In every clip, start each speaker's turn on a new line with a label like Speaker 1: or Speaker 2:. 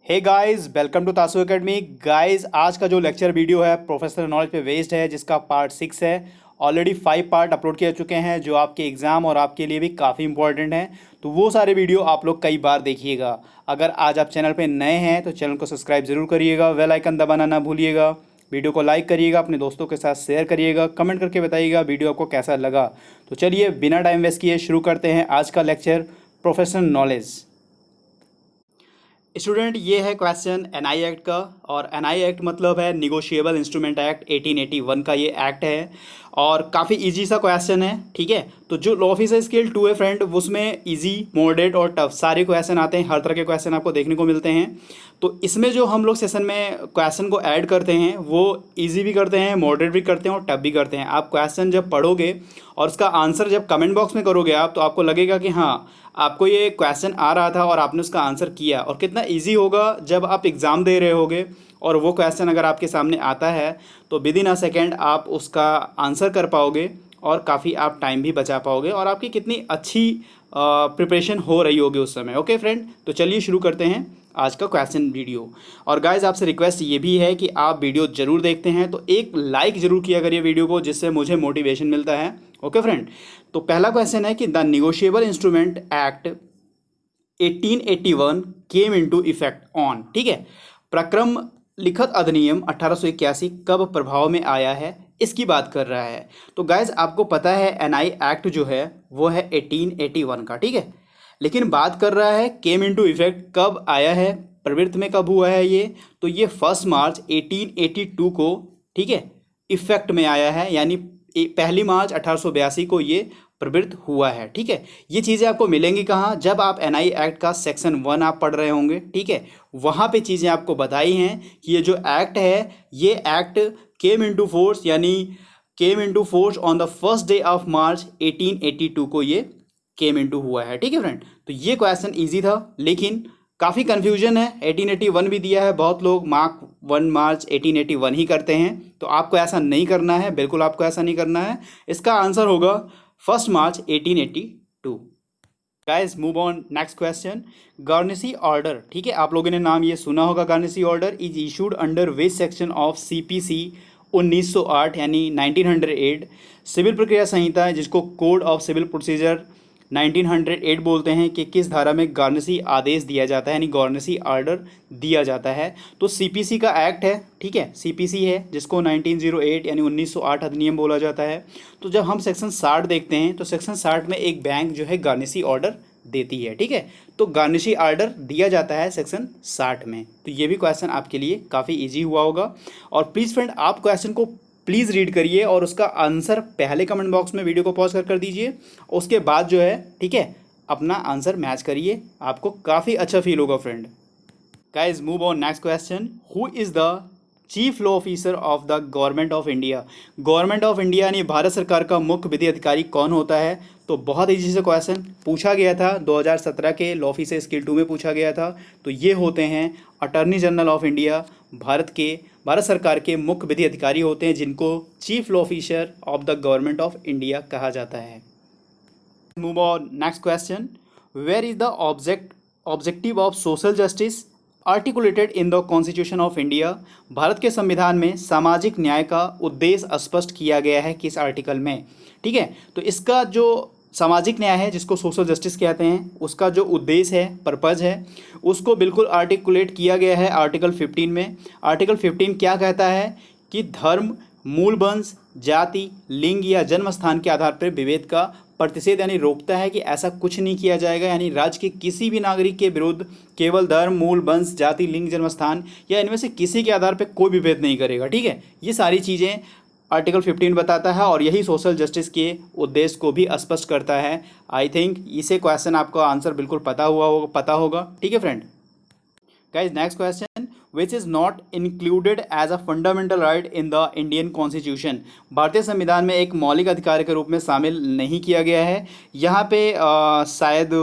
Speaker 1: Hey guys, welcome to तासु academy. Guys, आज का जो लेक्चर वीडियो है प्रोफेशनल नॉलेज पे बेस्ड है, जिसका पार्ट 6 है। ऑलरेडी 5 पार्ट अपलोड किए चुके हैं जो आपके एग्ज़ाम और आपके लिए भी काफ़ी इंपॉर्टेंट हैं। तो वो सारे वीडियो आप लोग कई बार देखिएगा। अगर आज आप चैनल पे नए हैं तो चैनल को सब्सक्राइब ज़रूर करिएगा, बेल आइकन दबाना ना भूलिएगा। वीडियो को लाइक करिएगा, अपने दोस्तों के साथ शेयर करिएगा, कमेंट करके बताइएगा वीडियो आपको कैसा लगा। तो चलिए बिना टाइम वेस्ट किए शुरू करते हैं आज का लेक्चर प्रोफेशनल नॉलेज। स्टूडेंट, ये है क्वेश्चन एनआई एक्ट का। और एनआई एक्ट मतलब है निगोशिएबल इंस्ट्रूमेंट एक्ट 1881 का ये एक्ट है। और काफ़ी इजी सा क्वेश्चन है, ठीक है। तो जो लॉ ऑफिसर स्केल 2 है फ्रेंड, उसमें इजी, मॉडरेट और टफ सारे क्वेश्चन आते हैं। हर तरह के क्वेश्चन आपको देखने को मिलते हैं। तो इसमें जो हम लोग सेशन में क्वेश्चन को ऐड करते हैं वो इजी भी करते हैं, मॉडरेट भी करते हैं और टफ भी करते हैं। आप क्वेश्चन जब पढ़ोगे और उसका आंसर जब कमेंट बॉक्स में करोगे आप, तो आपको लगेगा कि हाँ, आपको ये क्वेश्चन आ रहा था और आपने उसका आंसर किया। और कितना इजी होगा जब आप एग्ज़ाम दे रहे होगे और वो क्वेश्चन अगर आपके सामने आता है तो विद इन अ सेकेंड आप उसका आंसर कर पाओगे और काफ़ी आप टाइम भी बचा पाओगे और आपकी कितनी अच्छी प्रिपरेशन हो रही होगी उस समय। ओके फ्रेंड, तो चलिए शुरू करते हैं आज का क्वेश्चन वीडियो। और गाइज, आपसे रिक्वेस्ट ये भी है कि आप वीडियो जरूर देखते हैं तो एक लाइक ज़रूर किया करिए वीडियो को, जिससे मुझे मोटिवेशन मिलता है। ओके फ्रेंड, तो पहला क्वेश्चन है कि the negotiable instrument act 1881 came into effect on, ठीक है। प्रक्रम लिखित अधिनियम 1881 कब प्रभाव में आया है, इसकी बात कर रहा है। तो गाइज, आपको पता है एनआई एक्ट जो है वो है 1881 का, ठीक है। लेकिन बात कर रहा है केम इनटू इफेक्ट कब आया है, प्रवृत्त में कब हुआ है ये। तो ये 1 मार्च 1882 को, ठीक है, इफेक्ट में आया है। यानी 1 मार्च 1882 को ये प्रवृत्त हुआ है, ठीक है। ये चीज़ें आपको मिलेंगी कहाँ, जब आप एनआई एक्ट का सेक्शन 1 आप पढ़ रहे होंगे, ठीक है। वहाँ पे चीज़ें आपको बताई हैं कि ये जो एक्ट है, ये एक्ट केम इनटू फोर्स, यानी came into force on the first day of March 1882 को ये केम इनटू हुआ है, ठीक है फ्रेंड। तो ये क्वेश्चन ईजी था, लेकिन काफ़ी कन्फ्यूजन है। 1881 भी दिया है, बहुत लोग मार्क 1 मार्च 1881 ही करते हैं। तो आपको ऐसा नहीं करना है, बिल्कुल आपको ऐसा नहीं करना है। इसका आंसर होगा 1 March 1882। Guys, move on next question. Garnishee order, ठीक है, आप लोगों ने नाम ये सुना होगा। Garnishee order is issued under which section of CPC 1908 यानी 1908। सिविल प्रक्रिया संहिता है, जिसको कोड ऑफ सिविल प्रोसीजर 1908 बोलते हैं, कि किस धारा में गार्नेसी आदेश दिया जाता है, यानी गार्नेसी ऑर्डर दिया जाता है। तो सीपीसी का एक्ट है, ठीक है, सीपीसी है, जिसको 1908 यानी 1908 अधिनियम बोला जाता है। तो जब हम सेक्शन 60 देखते हैं तो सेक्शन 60 में एक बैंक जो है गार्नेसी ऑर्डर देती है, ठीक है। तो गार्नेसी ऑर्डर दिया जाता है सेक्शन 60 में। तो ये भी क्वेश्चन आपके लिए काफ़ी ईजी हुआ होगा। और प्लीज़ फ्रेंड, आप क्वेश्चन को प्लीज़ रीड करिए और उसका आंसर पहले कमेंट बॉक्स में वीडियो को पॉज कर दीजिए। उसके बाद जो है, ठीक है, अपना आंसर मैच करिए, आपको काफ़ी अच्छा फील होगा friend. Guys, move on next question. Who is the chief law officer of the government of India. Government of India यानी भारत सरकार का मुख्य विधि अधिकारी कौन होता है। तो बहुत इजी से क्वेश्चन पूछा गया था, 2017 के लॉ ऑफिसर स्किल 2 में पूछा गया था। तो ये होते हैं अटॉर्नी जनरल ऑफ इंडिया। भारत सरकार के मुख्य विधि अधिकारी होते हैं, जिनको chief law officer of the government of India कहा जाता है। Move on next question. Where is the objective of social justice articulated in the constitution of India. भारत के संविधान में सामाजिक न्याय का उद्देश्य स्पष्ट किया गया है किस आर्टिकल में, ठीक है। तो इसका जो सामाजिक न्याय है, जिसको सोशल जस्टिस कहते हैं, उसका जो उद्देश्य है, पर्पज़ है, उसको बिल्कुल आर्टिकुलेट किया गया है आर्टिकल 15 में। आर्टिकल 15 क्या कहता है कि धर्म, मूल वंश, जाति, लिंग या जन्म स्थान के आधार पर विभेद का प्रतिषेध, यानी रोकता है कि ऐसा कुछ नहीं किया जाएगा। यानी राज्य के किसी भी नागरिक के विरुद्ध केवल धर्म, मूल वंश, जाति, लिंग, जन्म स्थान या इनमें से किसी के आधार पर कोई विभेद नहीं करेगा, ठीक है। ये सारी चीज़ें आर्टिकल 15 बताता है और यही सोशल जस्टिस के उद्देश्य को भी स्पष्ट करता है। आई थिंक इसे क्वेश्चन आपको आंसर बिल्कुल पता होगा, ठीक है friend. Guys, next question. Which is not included as a fundamental right in the Indian constitution. भारतीय संविधान में एक मौलिक अधिकार के रूप में शामिल नहीं किया गया है। यहाँ पे शायद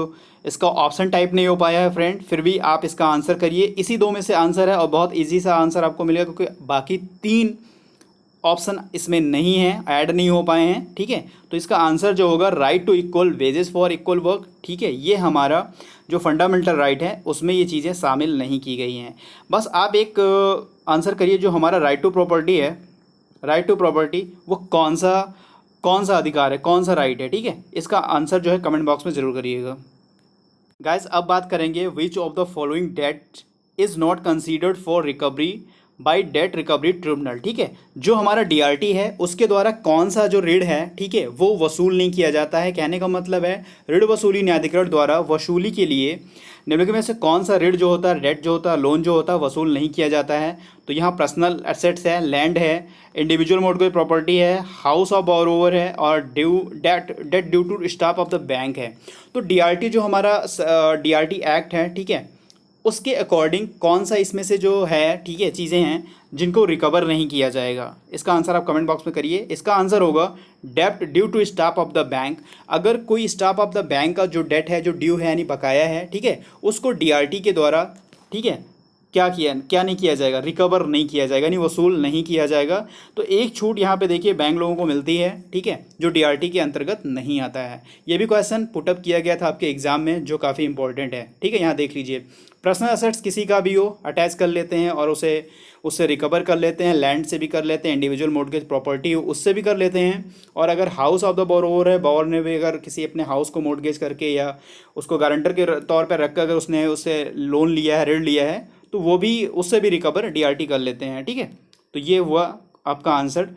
Speaker 1: इसका ऑप्शन टाइप नहीं हो पाया है फ्रेंड, फिर भी आप इसका आंसर करिए। इसी दो में से आंसर है और बहुत ईजी सा आंसर आपको मिलेगा, क्योंकि बाकी 3 ऑप्शन इसमें नहीं है, ऐड नहीं हो पाए हैं, ठीक है। तो इसका आंसर जो होगा right to equal wages for equal work, ठीक है। ये हमारा जो फंडामेंटल राइट है उसमें ये चीज़ें शामिल नहीं की गई हैं। बस आप एक आंसर करिए, जो हमारा राइट टू प्रॉपर्टी है, राइट टू प्रॉपर्टी वो कौन सा अधिकार है, कौन सा राइट है, ठीक है। इसका आंसर जो है कमेंट बॉक्स में ज़रूर करिएगा। गाइस अब बात करेंगे which of the following debt is not considered for recovery by debt recovery tribunal, ठीक है। जो हमारा डीआरटी है उसके द्वारा कौन सा जो ऋण है, ठीक है, वो वसूल नहीं किया जाता है। कहने का मतलब है ऋण वसूली न्यायाधिकरण द्वारा वसूली के लिए निम्नलिखित में से कौन सा ऋण जो होता है, डेट जो होता है, लोन जो होता है, वसूल नहीं किया जाता है। तो यहाँ पर्सनल एसेट्स है, लैंड है, इंडिविजुअल मॉर्गेज प्रॉपर्टी है, हाउस ऑफ बोरोवर है, और debt due to staff of the bank है। तो डीआरटी जो हमारा डीआरटी एक्ट है, ठीक है, उसके अकॉर्डिंग कौन सा इसमें से जो है, ठीक है, चीज़ें हैं जिनको रिकवर नहीं किया जाएगा। इसका आंसर आप कमेंट बॉक्स में करिए। इसका आंसर होगा डेब्ट due to staff of the bank. अगर कोई स्टाफ ऑफ द बैंक का जो डेट है, जो ड्यू है यानी बकाया है, ठीक है, उसको डीआरटी के द्वारा, ठीक है, क्या नहीं किया जाएगा, रिकवर नहीं किया जाएगा, यानी वसूल नहीं किया जाएगा। तो एक छूट यहाँ पे देखिए बैंक लोगों को मिलती है, ठीक है, जो डीआरटी के अंतर्गत नहीं आता है। ये भी क्वेश्चन पुटअप किया गया था आपके एग्जाम में, जो काफ़ी इंपॉर्टेंट है, ठीक है। यहाँ देख लीजिए, पर्सनल असेट्स किसी का भी हो अटैच कर लेते हैं और उससे रिकवर कर लेते हैं, लैंड से भी कर लेते हैं, इंडिविजुअल मॉर्गेज प्रॉपर्टी हो उससे भी कर लेते हैं। और अगर हाउस ऑफ द बोरोवर है, बोरोवर ने भी अगर किसी अपने हाउस को मॉर्गेज करके या उसको गारंटर के तौर पर रख कर अगर उसने उससे लोन लिया है, ऋण लिया है, तो वो भी उससे भी रिकवर डीआरटी कर लेते हैं, ठीक है। तो ये हुआ आपका आंसर,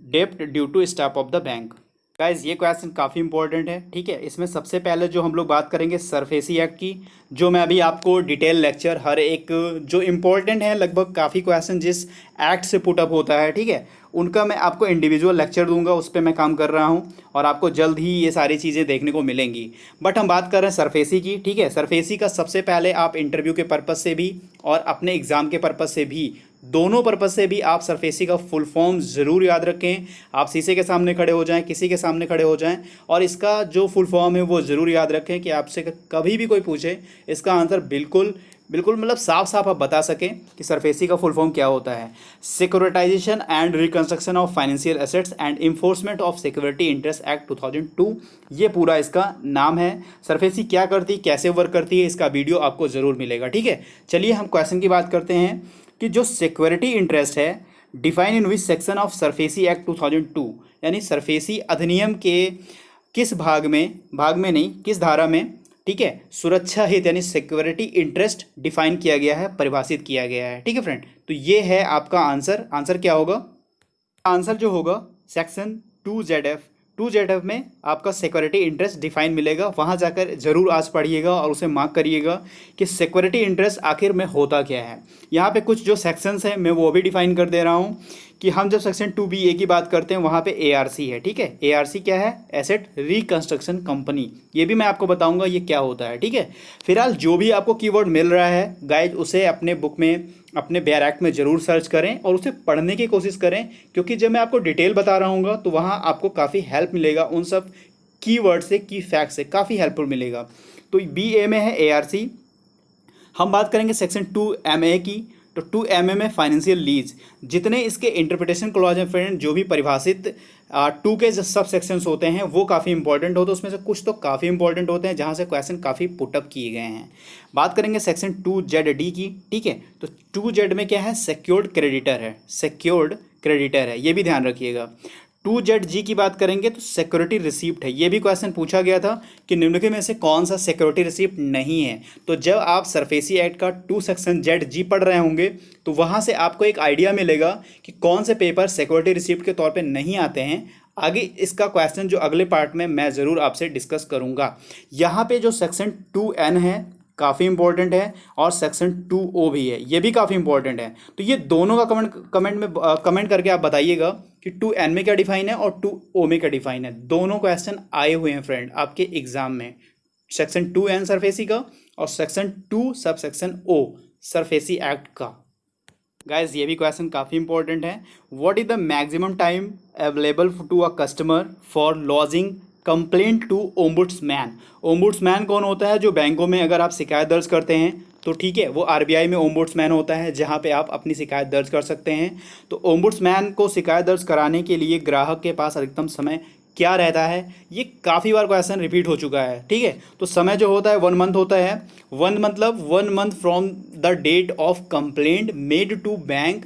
Speaker 1: डेब्ट due to staff of the bank. Guys ये क्वेश्चन काफ़ी इंपॉर्टेंट है, ठीक है। इसमें सबसे पहले जो हम लोग बात करेंगे सरफेसी एक्ट की, जो मैं अभी आपको डिटेल लेक्चर हर एक जो इम्पोर्टेंट है, लगभग काफ़ी क्वेश्चन जिस एक्ट से पुटअप होता है, ठीक है, उनका मैं आपको इंडिविजुअल लेक्चर दूंगा, उस पर मैं काम कर रहा हूं और आपको जल्द ही ये सारी चीज़ें देखने को मिलेंगी। बट हम बात कर रहे हैं सरफेसी की, ठीक है। सरफेसी का सबसे पहले आप इंटरव्यू के पर्पज़ से भी और अपने एग्ज़ाम के पर्पज़ से भी, दोनों पर्पज़ से भी आप सरफेसी का फुल फॉर्म ज़रूर याद रखें। आप शीशे के सामने खड़े हो जाएं, किसी के सामने खड़े हो जाएं और इसका जो फुल फॉर्म है वो ज़रूर याद रखें कि आपसे कभी भी कोई पूछे इसका आंसर बिल्कुल मतलब साफ साफ आप बता सकें कि सरफेसी का फुल फॉर्म क्या होता है। Securitisation and reconstruction of financial assets and enforcement of security interest act 2002, ये पूरा इसका नाम है। सरफेसी क्या करती, कैसे वर्क करती है, इसका वीडियो आपको ज़रूर मिलेगा, ठीक है। चलिए हम क्वेश्चन की बात करते हैं कि जो सिक्योरिटी इंटरेस्ट है define in which section of SARFAESI act 2002, यानी सरफेसी अधिनियम के किस भाग में नहीं, किस धारा में, ठीक है, सुरक्षा हित यानी सिक्योरिटी इंटरेस्ट डिफाइन किया गया है, परिभाषित किया गया है, ठीक है फ्रेंड। तो ये है आपका आंसर क्या होगा, आंसर जो होगा सेक्शन 2ZF में आपका सिक्योरिटी इंटरेस्ट डिफाइन मिलेगा। वहाँ जाकर जरूर आज पढ़िएगा और उसे मार्क करिएगा कि सिक्योरिटी इंटरेस्ट आखिर में होता क्या है। यहाँ पे कुछ जो सेक्शंस हैं मैं वो भी डिफाइन कर दे रहा हूँ कि हम जब सेक्शन 2BA की बात करते हैं वहाँ पे ARC है, ठीक है। ARC क्या है, एसेट रिकंस्ट्रक्शन कंपनी, ये भी मैं आपको बताऊँगा ये क्या होता है, ठीक है। फिलहाल जो भी आपको कीवर्ड मिल रहा है गाइज, उसे अपने बुक में, अपने बेयर एक्ट में ज़रूर सर्च करें और उसे पढ़ने की कोशिश करें, क्योंकि जब मैं आपको डिटेल बता रहा हूँ तो वहाँ आपको काफ़ी हेल्प मिलेगा, उन सब कीवर्ड से, की फैक्ट से काफ़ी हेल्पफुल मिलेगा। तो BA में है ARC। हम बात करेंगे सेक्शन 2MA की, तो 2MA में फाइनेंशियल लीज, जितने इसके इंटरप्रिटेशन क्लॉज हैं फ्रेंड, जो भी परिभाषित 2 के जो सब सेक्शंस होते हैं वो काफ़ी इंपॉर्टेंट होते हैं, उसमें से कुछ तो काफ़ी इंपॉर्टेंट होते हैं जहाँ से क्वेश्चन काफ़ी पुटअप किए गए हैं। बात करेंगे सेक्शन 2ZD की, ठीक है। तो 2Z में क्या है, सिक्योर्ड क्रेडिटर है, ये भी ध्यान रखिएगा। 2ZG की बात करेंगे तो सिक्योरिटी रिसीप्ट है। ये भी क्वेश्चन पूछा गया था कि निम्नलिखित में से कौन सा सिक्योरिटी रिसीप्ट नहीं है। तो जब आप सरफेसी एक्ट का 2 सेक्शन ZG पढ़ रहे होंगे तो वहाँ से आपको एक आइडिया मिलेगा कि कौन से पेपर सिक्योरिटी रिसीप्ट के तौर पे नहीं आते हैं। आगे इसका क्वेश्चन जो अगले पार्ट में मैं ज़रूर आपसे डिस्कस करूँगा। यहाँ पे जो सेक्शन 2N है काफ़ी इंपॉर्टेंट है और सेक्शन 2O भी है, ये भी काफ़ी इंपॉर्टेंट है। तो ये दोनों का कमेंट करके आप बताइएगा कि 2N में क्या डिफाइन है और 2O में क्या डिफाइन है। दोनों क्वेश्चन आए हुए हैं फ्रेंड आपके एग्जाम में, सेक्शन 2N सरफेसी का और section 2 sub section O SARFAESI act का। गाइज ये भी क्वेश्चन काफ़ी इंपॉर्टेंट है। What is the maximum time available to a customer for lodging complaint to ombudsman. Ombudsman कौन होता है, जो बैंकों में अगर आप शिकायत दर्ज करते हैं तो ठीक है, वो आरबीआई में ओम्बुड्समैन होता है जहाँ पे आप अपनी शिकायत दर्ज कर सकते हैं। तो ओम्बुड्समैन को शिकायत दर्ज कराने के लिए ग्राहक के पास अधिकतम समय क्या रहता है, ये काफ़ी बार क्वेश्चन रिपीट हो चुका है। ठीक है, तो समय जो होता है 1 मंथ होता है। वन मतलब 1 month from the date of complaint made to bank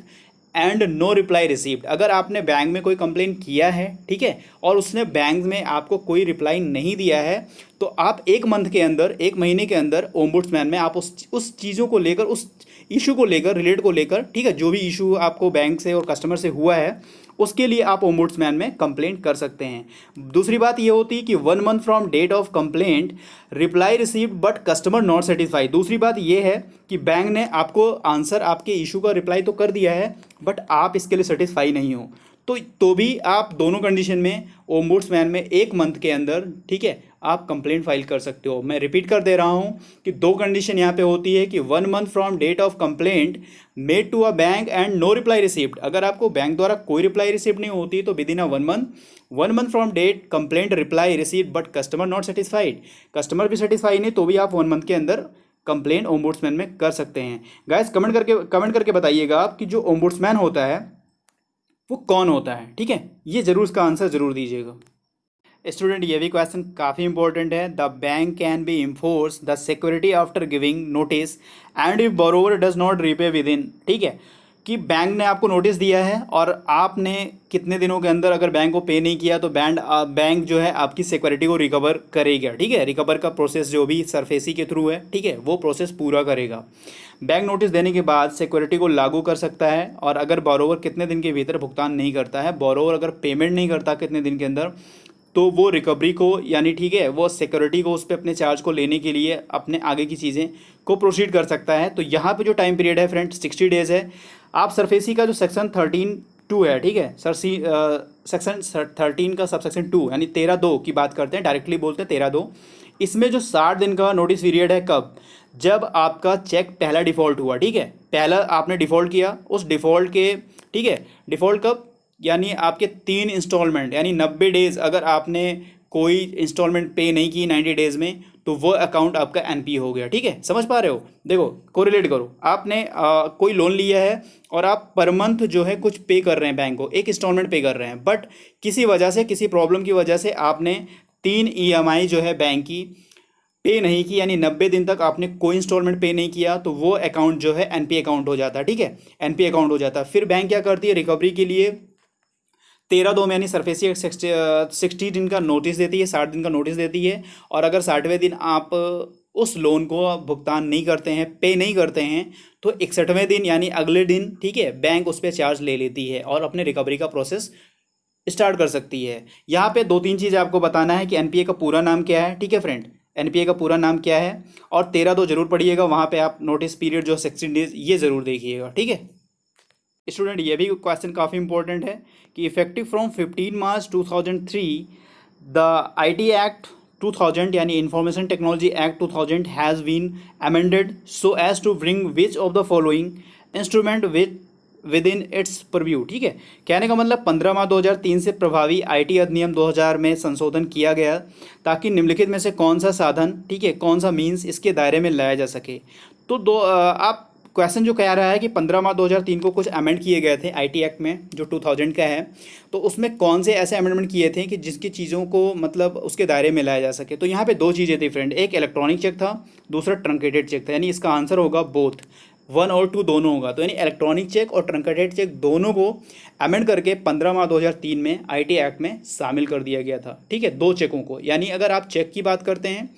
Speaker 1: and no reply received. अगर आपने बैंक में कोई कंप्लेन किया है, ठीक है, और उसने बैंक में आपको कोई रिप्लाई नहीं दिया है, तो आप 1 मंथ के अंदर, 1 महीने के अंदर ओम्बुड्समैन में आप उस चीज़ों को लेकर, उस इशू को लेकर, रिलेट को लेकर, ठीक है, जो भी इशू आपको बैंक से और कस्टमर से हुआ है उसके लिए आप ओम्बुड्समैन में कंप्लेंट कर सकते हैं। दूसरी बात ये होती है कि 1 month from date of complaint reply received but customer not satisfied. दूसरी बात ये है कि बैंक ने आपको आंसर, आपके इशू का रिप्लाई तो कर दिया है बट आप इसके लिए सेटिस्फाई नहीं हो, तो भी आप दोनों कंडीशन में ओम्बुड्समैन में 1 मंथ के अंदर, ठीक है, आप कंप्लेंट फाइल कर सकते हो। मैं रिपीट कर दे रहा हूँ कि दो कंडीशन यहाँ पे होती है कि 1 month from date of complaint made to a bank and no reply received. अगर आपको बैंक द्वारा कोई रिप्लाई रिसीव नहीं होती तो within a 1 month, 1 month from date complaint reply receive but customer not satisfied, customer भी satisfy नहीं, तो भी आप 1 मंथ के अंदर कंप्लेंट ओम्बुड्समैन में कर सकते हैं। गाइस कमेंट करके बताइएगा आप कि जो ओम्बुड्समैन होता है वो कौन होता है, ठीक है, ये जरूर इसका आंसर जरूर दीजिएगा। स्टूडेंट ये भी क्वेश्चन काफ़ी इंपॉर्टेंट है। The bank can be enforce the security after giving notice and if borrower does not repay with in, ठीक है, कि बैंक ने आपको नोटिस दिया है और आपने कितने दिनों के अंदर अगर बैंक को पे नहीं किया तो बैंक जो है आपकी सिक्योरिटी को रिकवर करेगा। ठीक है, रिकवर का प्रोसेस जो भी सरफेसी के थ्रू है, ठीक है, वो प्रोसेस पूरा करेगा। बैंक नोटिस देने के बाद सिक्योरिटी को लागू कर सकता है, और अगर बोरोवर कितने दिन के भीतर भुगतान नहीं करता है, बोरोवर अगर पेमेंट नहीं करता कितने दिन के अंदर, तो वो रिकवरी को, यानी ठीक है, वो सिक्योरिटी को उस पर अपने चार्ज को लेने के लिए अपने आगे की चीज़ें को प्रोसीड कर सकता है। तो यहाँ पे जो टाइम पीरियड है फ्रेंड 60 डेज़ है। आप सरफेसी का जो सेक्शन 13(2) है, ठीक है सर, सेक्शन 13 का सब सेक्शन 2 यानी 13(2) की बात करते हैं, डायरेक्टली बोलते हैं 13(2). इसमें जो 60 दिन का नोटिस पीरियड है, कब, जब आपका चेक पहला डिफ़ॉल्ट हुआ, ठीक है, पहला आपने डिफ़ॉल्ट किया, उस डिफ़ॉल्ट के, ठीक है, डिफ़ॉल्ट कब, यानी आपके 3 इंस्टॉलमेंट यानी 90 डेज़ अगर आपने कोई इंस्टॉलमेंट पे नहीं की 90 डेज़ में, तो वो अकाउंट आपका एनपी हो गया। ठीक है, समझ पा रहे हो। देखो कोरिलेट करो, आपने कोई लोन लिया है और आप पर मंथ जो है कुछ पे कर रहे हैं बैंक को, एक इंस्टॉलमेंट पे कर रहे हैं, बट किसी वजह से, किसी प्रॉब्लम की वजह से आपने 3 ईएमआई जो है बैंक की पे नहीं की, यानी 90 दिन तक आपने कोई इंस्टॉलमेंट पे नहीं किया, तो वो अकाउंट जो है एनपी अकाउंट हो जाता है। ठीक है, एनपी अकाउंट हो जाता है। फिर बैंक क्या करती है, रिकवरी के लिए 13(2) में यानी सरफेसी 60 दिन का नोटिस देती है, 60 दिन का नोटिस देती है, और अगर 60वें दिन आप उस लोन को भुगतान नहीं करते हैं, पे नहीं करते हैं, तो 61वें दिन यानी अगले दिन, ठीक है, बैंक उस पर चार्ज ले लेती है और अपने रिकवरी का प्रोसेस स्टार्ट कर सकती है। यहाँ पे 2-3 चीज़ें आपको बताना है कि एनपीए का पूरा नाम क्या है। ठीक है फ्रेंड, एनपीए का पूरा नाम क्या है, और 13(2) जरूर पढ़िएगा, वहाँ पे आप नोटिस पीरियड जो 60 डेज ये ज़रूर देखिएगा। ठीक है स्टूडेंट, ये भी क्वेश्चन काफ़ी इंपॉर्टेंट है कि effective from 15 March 2003 the IT act 2000 यानी information technology act 2000 has been amended so as to bring which of the following instrument within its purview. ठीक है, कहने का मतलब 15 मार्च 2003 से प्रभावी आईटी अधिनियम 2000 में संशोधन किया गया ताकि निम्नलिखित में से कौन सा साधन, ठीक है, कौन सा मीन्स इसके दायरे में लाया जा सके। तो आप क्वेश्चन जो कह रहा है कि 15 मार्च 2003 को कुछ अमेंड किए गए थे आईटी एक्ट में जो 2000 का है, तो उसमें कौन से ऐसे अमेंडमेंट किए थे कि जिसकी चीज़ों को मतलब उसके दायरे में लाया जा सके। तो यहाँ पे 2 चीज़ें थी फ्रेंड, एक इलेक्ट्रॉनिक चेक था, दूसरा ट्रंकेटेड चेक था, यानी इसका आंसर होगा बोथ, 1 और 2 दोनों होगा। तो यानी इलेक्ट्रॉनिक चेक और ट्रंकेटेड चेक दोनों को अमेंड करके 15 मार्च 2003 में आईटी एक्ट में शामिल कर दिया गया था। ठीक है, 2 चेकों को, यानी अगर आप चेक की बात करते हैं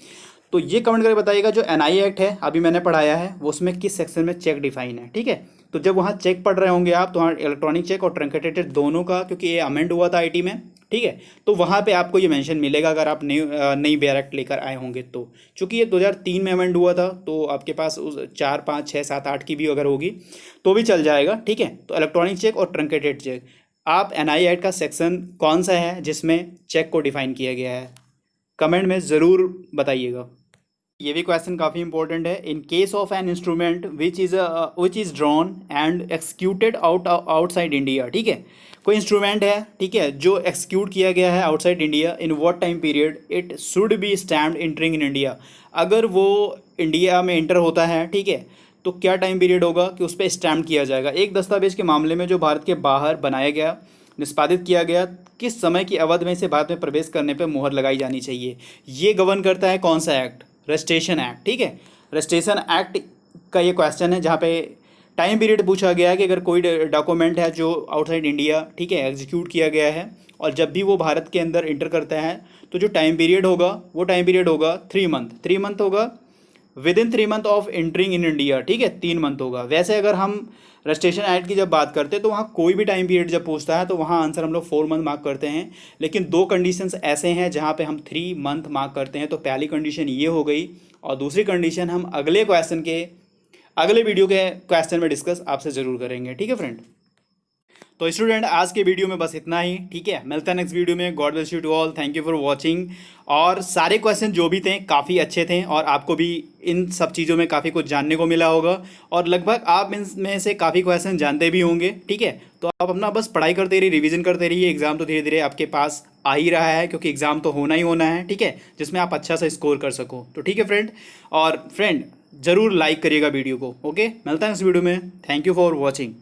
Speaker 1: तो ये कमेंट करके बताइएगा जो एनआई एक्ट है अभी मैंने पढ़ाया है वो उसमें किस सेक्शन में चेक डिफाइन है। ठीक है, तो जब वहाँ चेक पढ़ रहे होंगे आप तो वहाँ इलेक्ट्रॉनिक चेक और ट्रंकेटेड दोनों का, क्योंकि ये अमेंड हुआ था आईटी में, ठीक है, तो वहाँ पे आपको ये मेंशन मिलेगा अगर आप नई बेयर एक्ट लेकर आए होंगे तो। चूँकि ये 2003 में अमेंड हुआ था तो आपके पास उस 4, 5, 6, 7, 8 की भी अगर होगी तो भी चल जाएगा। ठीक है, तो इलेक्ट्रॉनिक चेक और ट्रंकेटेड चेक, आप एनआई एक्ट का सेक्शन कौन सा है जिसमें चेक को डिफाइन किया गया है, कमेंट में ज़रूर बताइएगा। ये भी क्वेश्चन काफ़ी इंपॉर्टेंट है। In case of an instrument which is drawn and executed outside India, ठीक है, कोई इंस्ट्रूमेंट है, ठीक है, जो एक्सक्यूट किया गया है outside India, in what time period it should be stamped entering in India. अगर वो इंडिया में एंटर होता है, ठीक है, तो क्या टाइम पीरियड होगा कि उस पर स्टैम्प किया जाएगा। एक दस्तावेज के मामले में जो भारत के बाहर बनाया गया, निष्पादित किया गया, किस समय की अवधि में इसे भारत में प्रवेश करने पर मुहर लगाई जानी चाहिए, ये गवर्न करता है कौन सा एक्ट, रजिस्ट्रेशन एक्ट, ठीक है। रजिस्ट्रेशन एक्ट का ये क्वेश्चन है जहाँ पे टाइम पीरियड पूछा गया है कि अगर कोई डॉक्यूमेंट है जो आउटसाइड इंडिया, ठीक है, एग्जीक्यूट किया गया है और जब भी वो भारत के अंदर इंटर करता है तो जो टाइम पीरियड होगा वो टाइम पीरियड होगा 3 मंथ, 3 मंथ होगा with in 3 month of entering in India, ठीक है, 3 मंथ होगा। वैसे अगर हम रजिस्ट्रेशन एक्ट की जब बात करते हैं तो वहाँ कोई भी टाइम पीरियड जब पूछता है तो वहाँ आंसर हम लोग 4 मंथ मार्क करते हैं। लेकिन 2 कंडीशंस ऐसे हैं जहाँ पे हम 3 मंथ मार्क करते हैं। तो पहली कंडीशन ये हो गई और दूसरी कंडीशन हम अगले क्वेश्चन के अगले वीडियो के क्वेश्चन में डिस्कस आपसे ज़रूर करेंगे, ठीक है फ्रेंड। तो स्टूडेंट आज के वीडियो में बस इतना ही, ठीक है। मिलता है नेक्स्ट वीडियो में। God bless you to all, thank you for watching. और सारे क्वेश्चन जो भी थे काफ़ी अच्छे थे और आपको भी इन सब चीज़ों में काफ़ी कुछ जानने को मिला होगा और लगभग आप इनमें से काफ़ी क्वेश्चन जानते भी होंगे, ठीक है। तो आप अपना बस पढ़ाई करते रहिए, रिवीजन करते रहिए। एग्ज़ाम तो धीरे धीरे आपके पास आ ही रहा है क्योंकि एग्ज़ाम तो होना ही होना है, ठीक है, जिसमें आप अच्छा सा स्कोर कर सको। तो ठीक है फ्रेंड, और फ्रेंड ज़रूर लाइक करिएगा वीडियो को। ओके, मिलता है इस वीडियो में। Thank you for watching.